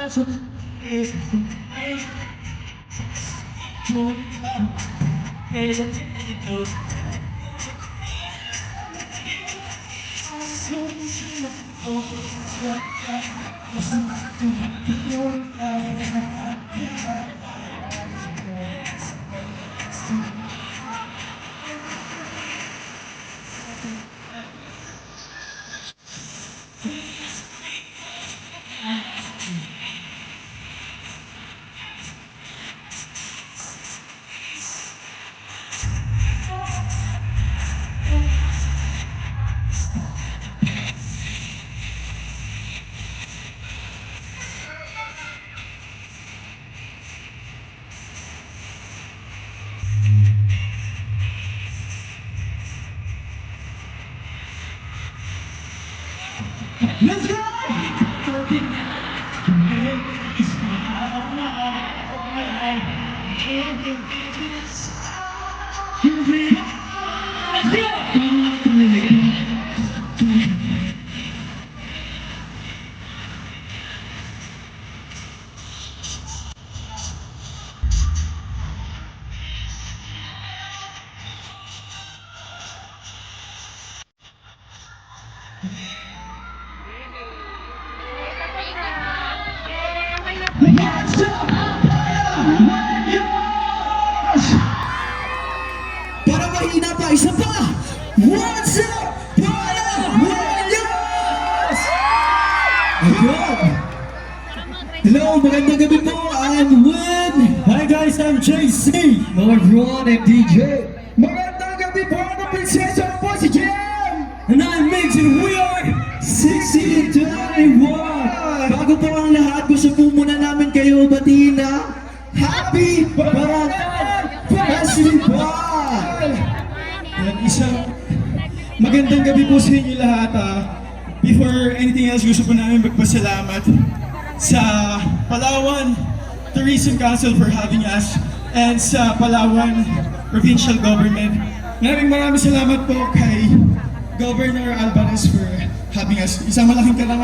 Let's go! What's up? Para mahina pa, isa pa! What's up? Para Warriors! Ayun! Hello, magandang gabi po. I'm Win. Hi guys, I'm JC. Mga Ron and DJ. Magandang gabi po. Ano prinsesa po si Jam? And I'm Migs and we are 1621. Bago po ang lahat, gusto po muna namin kayo batiin na Happy Barangay Festival! Yan, isang magandang gabi po sa inyo lahat. Before anything else, gusto po namin magpasalamat sa Palawan Tourism Council for having us and sa Palawan Provincial Government. Maraming salamat po kay Governor Alvarez for having us. Isang malaking karangalan